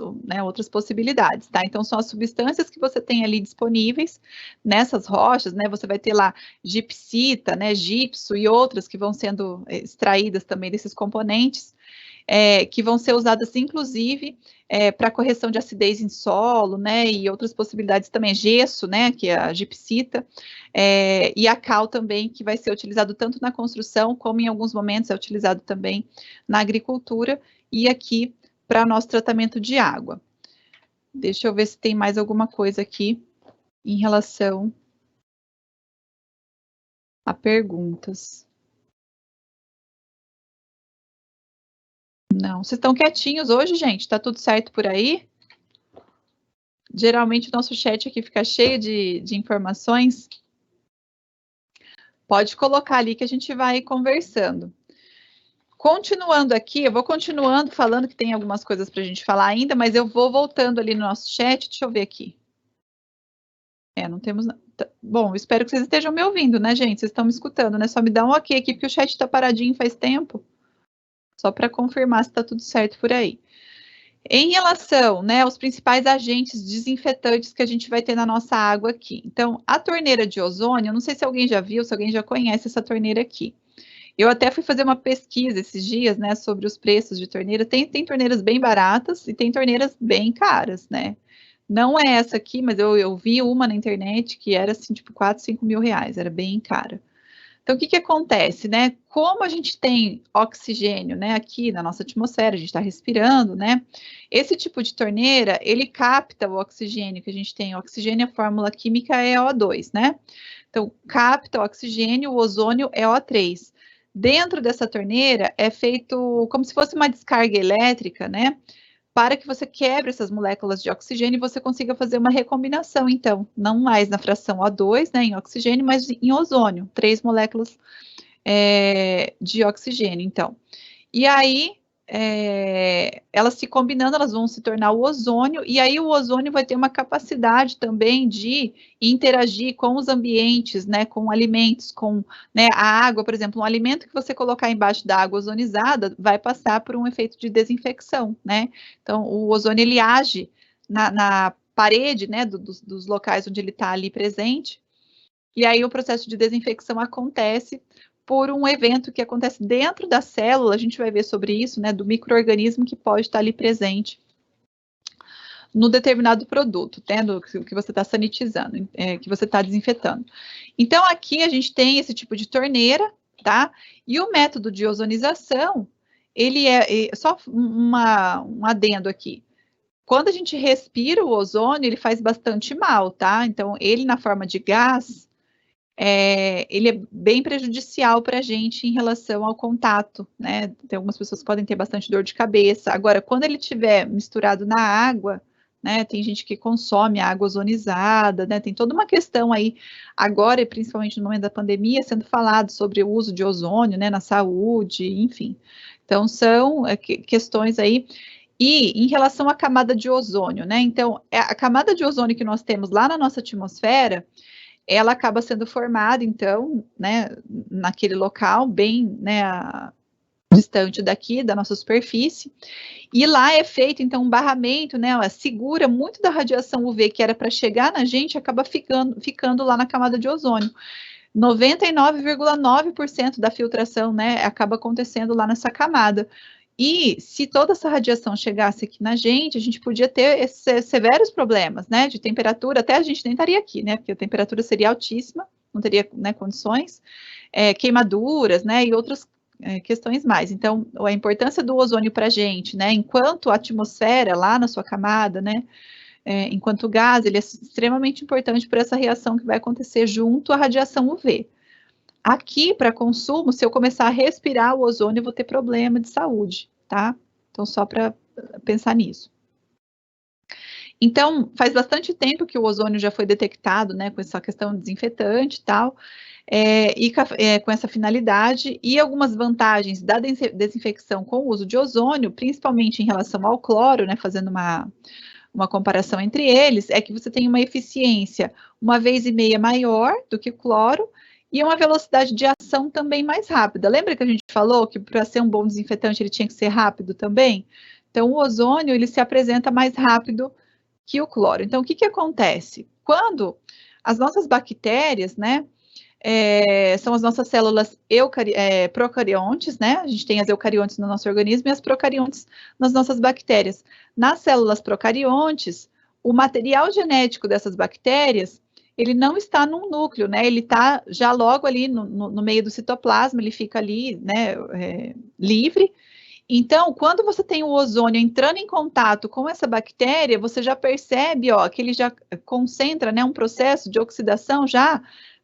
A: possibilidades, tá? Então, são as substâncias que você tem ali disponíveis nessas rochas, né, você vai ter lá gipsita, né, gipso e outras que vão sendo extraídas também desses componentes, que vão ser usadas, inclusive, para correção de acidez em solo, né, e outras possibilidades também, gesso, né, que é a gipsita, e a cal também, que vai ser utilizado tanto na construção, como em alguns momentos é utilizado também na agricultura, e aqui para nosso tratamento de água. Deixa eu ver se tem mais alguma coisa aqui em relação a perguntas. Não, vocês estão quietinhos hoje, gente? Tá tudo certo por aí? Geralmente o nosso chat aqui fica cheio de informações. Pode colocar ali que a gente vai conversando. Continuando aqui, eu vou continuando falando que tem algumas coisas para a gente falar ainda, mas eu vou voltando ali no nosso chat. Deixa eu ver aqui. Não temos. Bom, espero que vocês estejam me ouvindo, né, gente? Vocês estão me escutando, né? Só me dá um ok aqui, porque o chat está paradinho faz tempo. Só para confirmar se está tudo certo por aí. Em relação, né, aos principais agentes desinfetantes que a gente vai ter na nossa água aqui. Então, a torneira de ozônio, eu não sei se alguém já viu, se alguém já conhece essa torneira aqui. Eu até fui fazer uma pesquisa esses dias, né, sobre os preços de torneira. Tem torneiras bem baratas e tem torneiras bem caras, né? Não é essa aqui, mas eu vi uma na internet que era, assim, tipo, 4, 5 mil reais, era bem cara. Então, o que acontece, né? Como a gente tem oxigênio, né, aqui na nossa atmosfera, a gente está respirando, né? Esse tipo de torneira, ele capta o oxigênio que a gente tem. O oxigênio, a fórmula química é O2, né? Então, capta o oxigênio, o ozônio é O3. Dentro dessa torneira é feito como se fosse uma descarga elétrica, né? Para que você quebre essas moléculas de oxigênio e você consiga fazer uma recombinação, então, não mais na fração O2, né, em oxigênio, mas em ozônio, 3 moléculas de oxigênio, então. E aí, elas se combinando, elas vão se tornar o ozônio, e aí o ozônio vai ter uma capacidade também de interagir com os ambientes, né, com alimentos, com, né, a água, por exemplo, um alimento que você colocar embaixo da água ozonizada vai passar por um efeito de desinfecção, né? Então, o ozônio, ele age na parede, né, dos locais onde ele está ali presente, e aí o processo de desinfecção acontece por um evento que acontece dentro da célula, a gente vai ver sobre isso, né, do micro-organismo que pode estar ali presente no determinado produto, né, do que você está sanitizando, que você está desinfetando. Então, aqui a gente tem esse tipo de torneira, tá? E o método de ozonização, ele só um adendo aqui. Quando a gente respira o ozônio, ele faz bastante mal, tá? Então, ele na forma de gás, ele é bem prejudicial para a gente em relação ao contato, né? Tem algumas pessoas que podem ter bastante dor de cabeça. Agora, quando ele estiver misturado na água, né? Tem gente que consome água ozonizada, né? Tem toda uma questão aí, agora, principalmente no momento da pandemia, sendo falado sobre o uso de ozônio, né? Na saúde, enfim. Então, são questões aí. E em relação à camada de ozônio, né? Então, a camada de ozônio que nós temos lá na nossa atmosfera, ela acaba sendo formada, então, né, naquele local, bem, né, distante daqui, da nossa superfície, e lá é feito, então, um barramento, né, ela segura muito da radiação UV que era para chegar na gente, acaba ficando lá na camada de ozônio. 99,9% da filtração, né, acaba acontecendo lá nessa camada. E se toda essa radiação chegasse aqui na gente, a gente podia ter esses severos problemas, né, de temperatura, até a gente nem estaria aqui, né, porque a temperatura seria altíssima, não teria, né, condições, queimaduras, né, e outras questões mais. Então, a importância do ozônio para a gente, né, enquanto a atmosfera lá na sua camada, né, enquanto gás, ele é extremamente importante por essa reação que vai acontecer junto à radiação UV. Aqui, para consumo, se eu começar a respirar o ozônio, eu vou ter problema de saúde, tá? Então, só para pensar nisso. Então, faz bastante tempo que o ozônio já foi detectado, né, com essa questão desinfetante e tal, com essa finalidade, e algumas vantagens da desinfecção com o uso de ozônio, principalmente em relação ao cloro, né, fazendo uma comparação entre eles, é que você tem uma eficiência 1,5 vezes maior do que o cloro, e uma velocidade de ação também mais rápida. Lembra que a gente falou que para ser um bom desinfetante ele tinha que ser rápido também? Então, o ozônio, ele se apresenta mais rápido que o cloro. Então, o que acontece? Quando as nossas bactérias, né, são as nossas células procariontes, né, a gente tem as eucariontes no nosso organismo e as procariontes nas nossas bactérias. Nas células procariontes, o material genético dessas bactérias, ele não está num núcleo, né? Ele está já logo ali no meio do citoplasma, ele fica ali, né, livre. Então, quando você tem o ozônio entrando em contato com essa bactéria, você já percebe, ó, que ele já concentra, né, um processo de oxidação já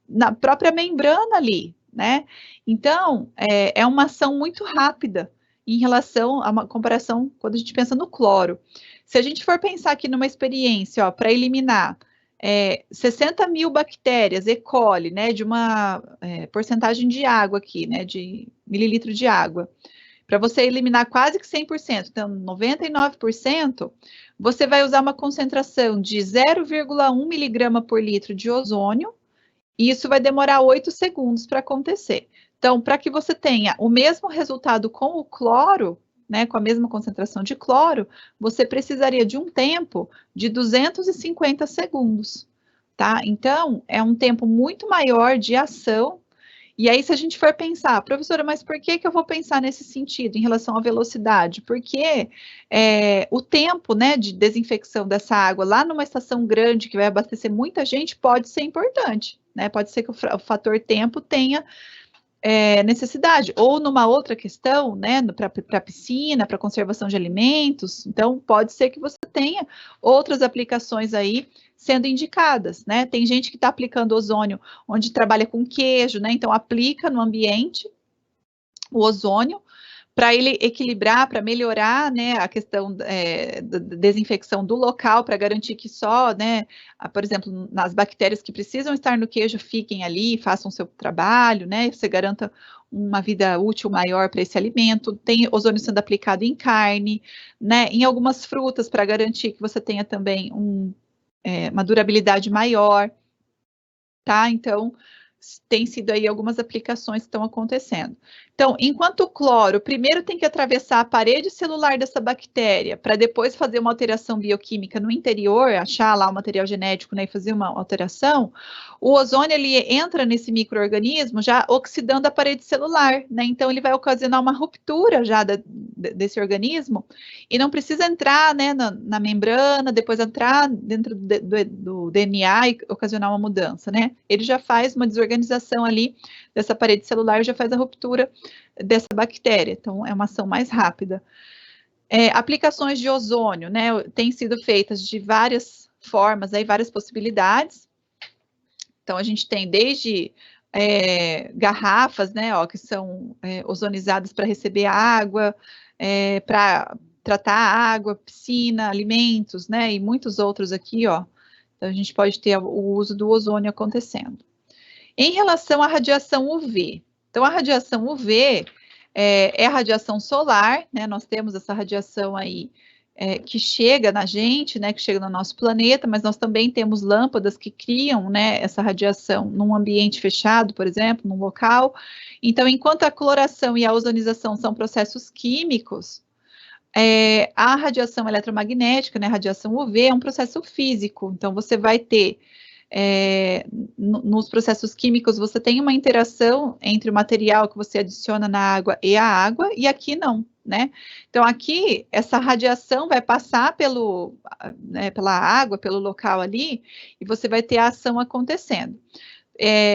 A: na própria membrana ali, né? Então, é uma ação muito rápida em relação a uma comparação quando a gente pensa no cloro. Se a gente for pensar aqui numa experiência, ó, para eliminar 60 mil bactérias E. coli, né, de uma porcentagem de água aqui, né, de mililitro de água, para você eliminar quase que 100%, então 99%, você vai usar uma concentração de 0,1 miligrama por litro de ozônio, e isso vai demorar 8 segundos para acontecer. Então, para que você tenha o mesmo resultado com o cloro, né, com a mesma concentração de cloro, você precisaria de um tempo de 250 segundos, tá? Então, é um tempo muito maior de ação. E aí, se a gente for pensar, professora, mas por que eu vou pensar nesse sentido, em relação à velocidade? Porque o tempo, né, de desinfecção dessa água lá numa estação grande, que vai abastecer muita gente, pode ser importante, né? Pode ser que o fator tempo tenha necessidade, ou numa outra questão, né, para piscina, para conservação de alimentos. Então, pode ser que você tenha outras aplicações aí sendo indicadas, né? Tem gente que está aplicando ozônio onde trabalha com queijo, né? Então, aplica no ambiente o ozônio para ele equilibrar, para melhorar, né, a questão da desinfecção do local, para garantir que só, né, por exemplo, nas bactérias que precisam estar no queijo fiquem ali, façam seu trabalho, né, você garanta uma vida útil maior para esse alimento. Tem ozônio sendo aplicado em carne, né, em algumas frutas, para garantir que você tenha também uma durabilidade maior, tá? Então, tem sido aí algumas aplicações que estão acontecendo. Então, enquanto o cloro primeiro tem que atravessar a parede celular dessa bactéria para depois fazer uma alteração bioquímica no interior, achar lá o material genético, né, e fazer uma alteração, o ozônio ele entra nesse micro-organismo já oxidando a parede celular, né? Então ele vai ocasionar uma ruptura já desse organismo e não precisa entrar, né, na membrana, depois entrar dentro do DNA e ocasionar uma mudança, né? Ele já faz uma desorganização ali dessa parede celular e já faz a ruptura dessa bactéria. Então, é uma ação mais rápida. Aplicações de ozônio, né, têm sido feitas de várias formas, aí, várias possibilidades. Então, a gente tem desde garrafas, né, ó, que são ozonizadas para receber água, para tratar água, piscina, alimentos, né, e muitos outros aqui, ó. Então, a gente pode ter o uso do ozônio acontecendo. Em relação à radiação UV, então a radiação UV é a radiação solar, né? Nós temos essa radiação aí que chega na gente, né? Que chega no nosso planeta, mas nós também temos lâmpadas que criam, né? Essa radiação num ambiente fechado, por exemplo, num local. Então, enquanto a coloração e a ozonização são processos químicos, a radiação eletromagnética, né? A radiação UV é um processo físico. Então, você vai ter nos processos químicos, você tem uma interação entre o material que você adiciona na água, e aqui não, né? Então, aqui, essa radiação vai passar pela água, pelo local ali, e você vai ter a ação acontecendo.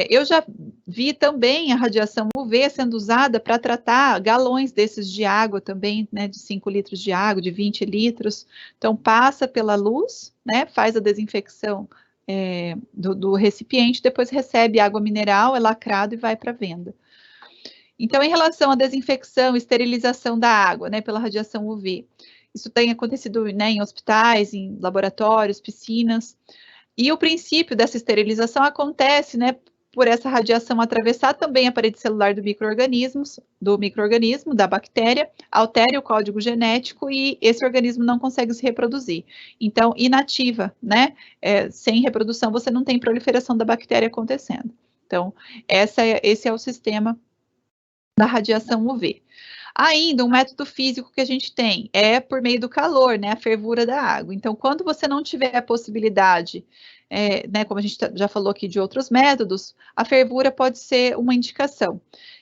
A: Eu já vi também a radiação UV sendo usada para tratar galões desses de água também, né, de 5 litros de água, de 20 litros. Então, passa pela luz, né, faz a desinfecção do recipiente, depois recebe água mineral, é lacrado e vai para venda. Então, em relação à desinfecção e esterilização da água, né, pela radiação UV, isso tem acontecido, né, em hospitais, em laboratórios, piscinas, e o princípio dessa esterilização acontece, né, por essa radiação atravessar também a parede celular do micro-organismo, da bactéria, altere o código genético e esse organismo não consegue se reproduzir. Então, inativa, né? Sem reprodução, você não tem proliferação da bactéria acontecendo. Então, esse é o sistema da radiação UV. Ainda, um método físico que a gente tem é por meio do calor, né, a fervura da água. Então, quando você não tiver a possibilidade, né, como a gente já falou aqui de outros métodos, a fervura pode ser uma indicação.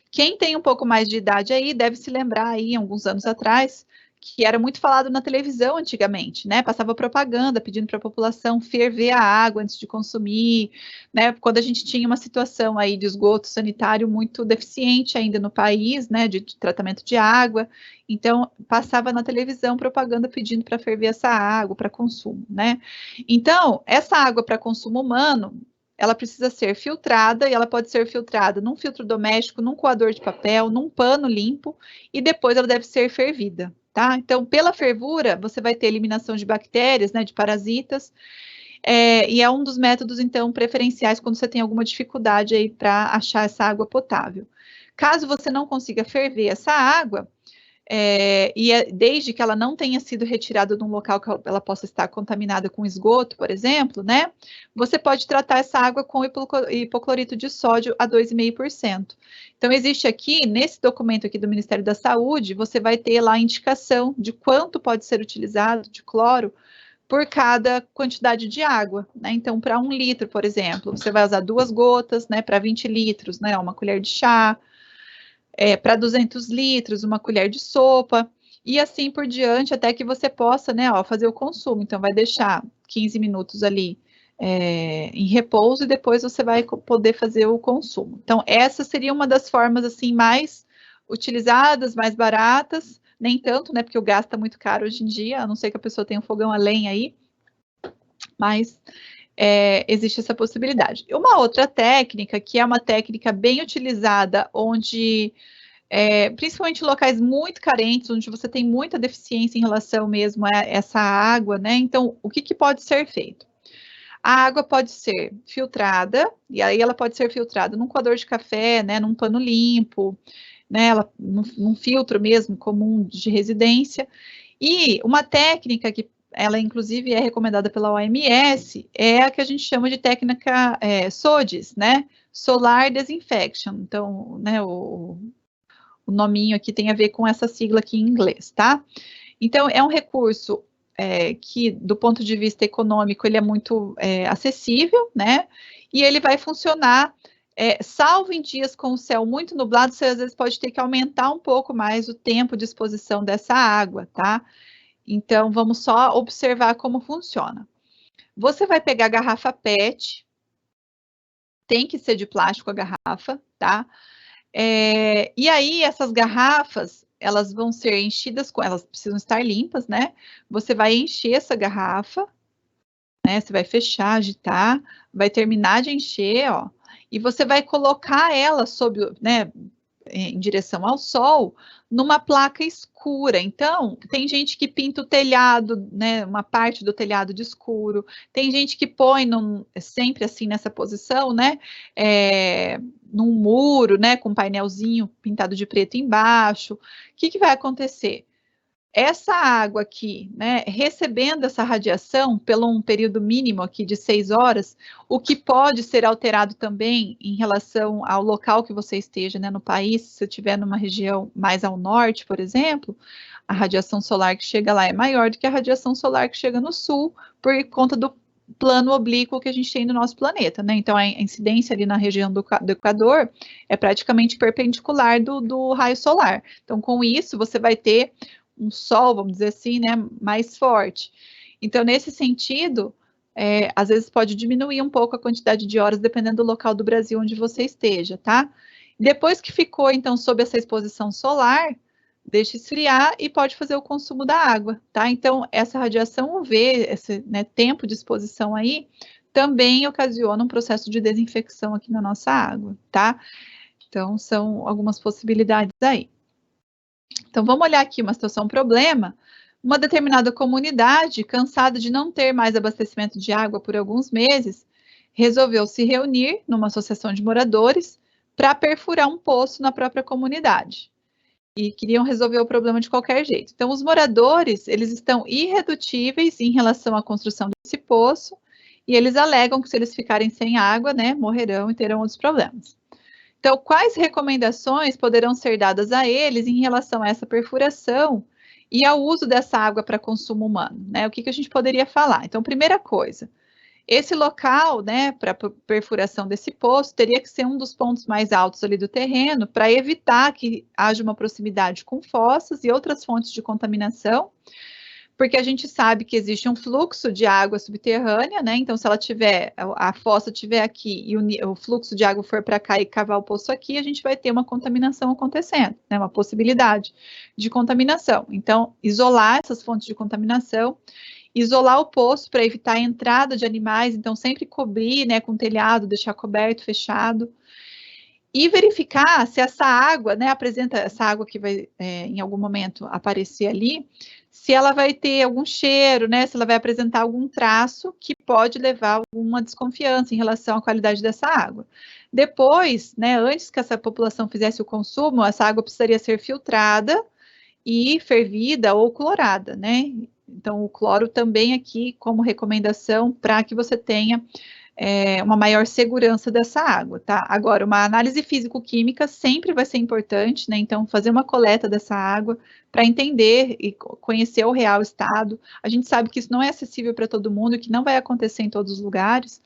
A: Quem tem um pouco mais de idade aí deve se lembrar aí, alguns anos atrás, que era muito falado na televisão antigamente, né? Passava propaganda pedindo para a população ferver a água antes de consumir, né? Quando a gente tinha uma situação aí de esgoto sanitário muito deficiente ainda no país, né? De tratamento de água, então passava na televisão propaganda pedindo para ferver essa água para consumo, né? Então, essa água para consumo humano, ela precisa ser filtrada, e ela pode ser filtrada num filtro doméstico, num coador de papel, num pano limpo, e depois ela deve ser fervida, tá? Então, pela fervura, você vai ter eliminação de bactérias, né, de parasitas, e é um dos métodos, então, preferenciais quando você tem alguma dificuldade aí para achar essa água potável. Caso você não consiga ferver essa água, desde que ela não tenha sido retirada de um local que ela possa estar contaminada com esgoto, por exemplo, né? Você pode tratar essa água com hipoclorito de sódio a 2,5%. Então, existe aqui, nesse documento aqui do Ministério da Saúde, você vai ter lá a indicação de quanto pode ser utilizado de cloro por cada quantidade de água, né? Então, para 1 litro, por exemplo, você vai usar 2 gotas, né? Para 20 litros, né? Uma colher de chá. Para 200 litros, uma colher de sopa, e assim por diante, até que você possa, né, fazer o consumo. Então, vai deixar 15 minutos ali em repouso e depois você vai poder fazer o consumo. Então, essa seria uma das formas assim mais utilizadas, mais baratas, nem tanto, né, porque o gás está muito caro hoje em dia, a não ser que a pessoa tenha um fogão a lenha aí, mas existe essa possibilidade. Uma outra técnica, que é uma técnica bem utilizada, onde principalmente em locais muito carentes, onde você tem muita deficiência em relação mesmo a essa água, né? Então, o que pode ser feito? A água pode ser filtrada, e aí ela pode ser filtrada num coador de café, né, num pano limpo, né, num filtro mesmo comum de residência. E uma técnica que ela inclusive é recomendada pela OMS é a que a gente chama de técnica SODIS, né, Solar Disinfection. Então, né, o nominho aqui tem a ver com essa sigla aqui em inglês, tá? Então, é um recurso que, do ponto de vista econômico, ele é muito acessível, né? E ele vai funcionar, salvo em dias com o céu muito nublado, você às vezes pode ter que aumentar um pouco mais o tempo de exposição dessa água, tá? Então, vamos só observar como funciona. Você vai pegar a garrafa PET, tem que ser de plástico a garrafa, tá? E aí, essas garrafas, elas vão ser enchidas elas precisam estar limpas, né? Você vai encher essa garrafa, né? Você vai fechar, agitar, vai terminar de encher, ó, e você vai colocar ela né, em direção ao sol, numa placa escura. Então, tem gente que pinta o telhado, né, uma parte do telhado de escuro, tem gente que põe sempre assim nessa posição, né, num muro, né, com um painelzinho pintado de preto embaixo. O que vai acontecer? Essa água aqui, né, recebendo essa radiação pelo um período mínimo aqui de 6 horas, o que pode ser alterado também em relação ao local que você esteja, né, no país, se você estiver numa região mais ao norte, por exemplo, a radiação solar que chega lá é maior do que a radiação solar que chega no sul, por conta do plano oblíquo que a gente tem no nosso planeta, né? Então, a incidência ali na região do Equador é praticamente perpendicular do raio solar. Então, com isso, você vai ter um sol, vamos dizer assim, né, mais forte. Então, nesse sentido, às vezes pode diminuir um pouco a quantidade de horas, dependendo do local do Brasil onde você esteja, tá? Depois que ficou, então, sob essa exposição solar, deixa esfriar e pode fazer o consumo da água, tá? Então, essa radiação UV, esse, né, tempo de exposição aí, também ocasiona um processo de desinfecção aqui na nossa água, tá? Então, são algumas possibilidades aí. Então, vamos olhar aqui uma situação, um problema. Uma determinada comunidade, cansada de não ter mais abastecimento de água por alguns meses, resolveu se reunir numa associação de moradores para perfurar um poço na própria comunidade. E queriam resolver o problema de qualquer jeito. Então, os moradores, eles estão irredutíveis em relação à construção desse poço, e eles alegam que se eles ficarem sem água, né, morrerão e terão outros problemas. Então, quais recomendações poderão ser dadas a eles em relação a essa perfuração e ao uso dessa água para consumo humano, né? O que a gente poderia falar? Então, primeira coisa, esse local, né, para perfuração desse poço, teria que ser um dos pontos mais altos ali do terreno, para evitar que haja uma proximidade com fossas e outras fontes de contaminação, porque a gente sabe que existe um fluxo de água subterrânea, né? Então, se ela tiver, a fossa tiver aqui e o fluxo de água for para cá e cavar o poço aqui, a gente vai ter uma contaminação acontecendo, né? Uma possibilidade de contaminação. Então, isolar essas fontes de contaminação, isolar o poço para evitar a entrada de animais, então sempre cobrir, né, com telhado, deixar coberto, fechado. E verificar se essa água, né, apresenta essa água que vai em algum momento aparecer ali, se ela vai ter algum cheiro, né, se ela vai apresentar algum traço que pode levar a alguma desconfiança em relação à qualidade dessa água. Depois, né, antes que essa população fizesse o consumo, essa água precisaria ser filtrada e fervida ou clorada, né? Então, o cloro também aqui como recomendação para que você tenha uma maior segurança dessa água, tá? Agora, uma análise físico-química sempre vai ser importante, né? Então, fazer uma coleta dessa água para entender e conhecer o real estado. A gente sabe que isso não é acessível para todo mundo, que não vai acontecer em todos os lugares,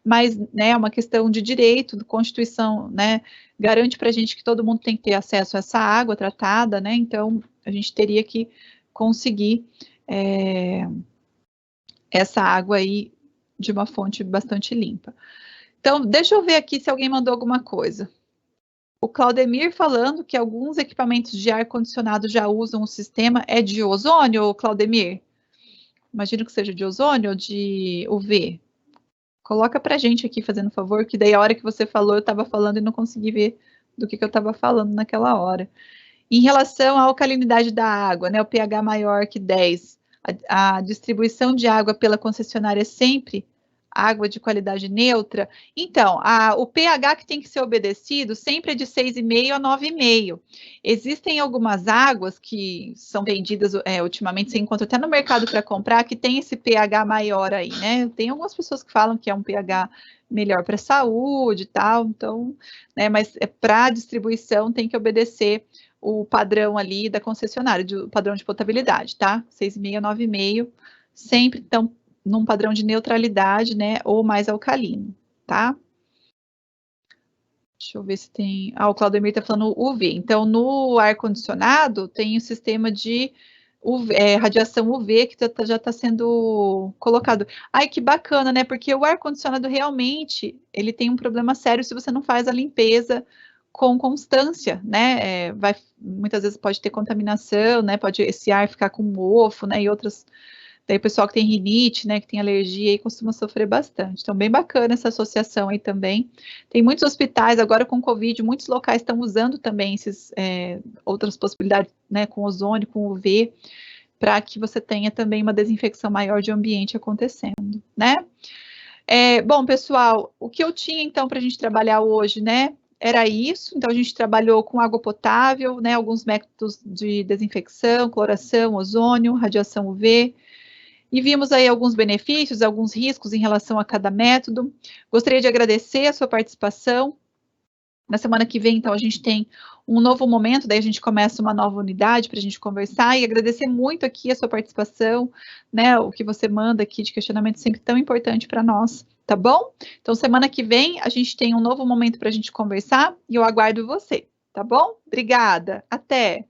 A: mas, né, é uma questão de direito, de Constituição, né? Garante para a gente que todo mundo tem que ter acesso a essa água tratada, né? Então, a gente teria que conseguir essa água aí de uma fonte bastante limpa. Então, deixa eu ver aqui se alguém mandou alguma coisa. O Claudemir falando que alguns equipamentos de ar-condicionado já usam o sistema. É de ozônio, Claudemir? Imagino que seja de ozônio ou de UV. Coloca pra gente aqui, fazendo favor, que daí a hora que você falou, eu estava falando e não consegui ver do que eu estava falando naquela hora. Em relação à alcalinidade da água, né, o pH maior que 10, a distribuição de água pela concessionária é sempre água de qualidade neutra. Então, o pH que tem que ser obedecido sempre é de 6,5 a 9,5. Existem algumas águas que são vendidas ultimamente, você encontra até no mercado para comprar, que tem esse pH maior aí, né? Tem algumas pessoas que falam que é um pH melhor para a saúde e tal, então, né, mas para distribuição tem que obedecer o padrão ali da concessionária, o padrão de potabilidade, tá? 6,5 a 9,5, sempre, então, num padrão de neutralidade, né, ou mais alcalino, tá? Deixa eu ver se tem... o Claudemir tá falando UV. Então, no ar-condicionado, tem o sistema de radiação UV que já está sendo colocado. Ai, que bacana, né? Porque o ar-condicionado realmente, ele tem um problema sério se você não faz a limpeza com constância, né? Muitas vezes pode ter contaminação, né? Pode esse ar ficar com mofo, né? E outras... Daí o pessoal que tem rinite, né, que tem alergia, aí costuma sofrer bastante. Então, bem bacana essa associação aí também. Tem muitos hospitais, agora com Covid, muitos locais estão usando também outras possibilidades, né, com ozônio, com UV, para que você tenha também uma desinfecção maior de ambiente acontecendo, né? Bom, pessoal, o que eu tinha, então, para a gente trabalhar hoje, né, era isso. Então, a gente trabalhou com água potável, né, alguns métodos de desinfecção, cloração, ozônio, radiação UV, e vimos aí alguns benefícios, alguns riscos em relação a cada método. Gostaria de agradecer a sua participação. Na semana que vem, então, a gente tem um novo momento, daí a gente começa uma nova unidade para a gente conversar, e agradecer muito aqui a sua participação, né, o que você manda aqui de questionamento sempre tão importante para nós, tá bom? Então, semana que vem, a gente tem um novo momento para a gente conversar, e eu aguardo você, tá bom? Obrigada, até!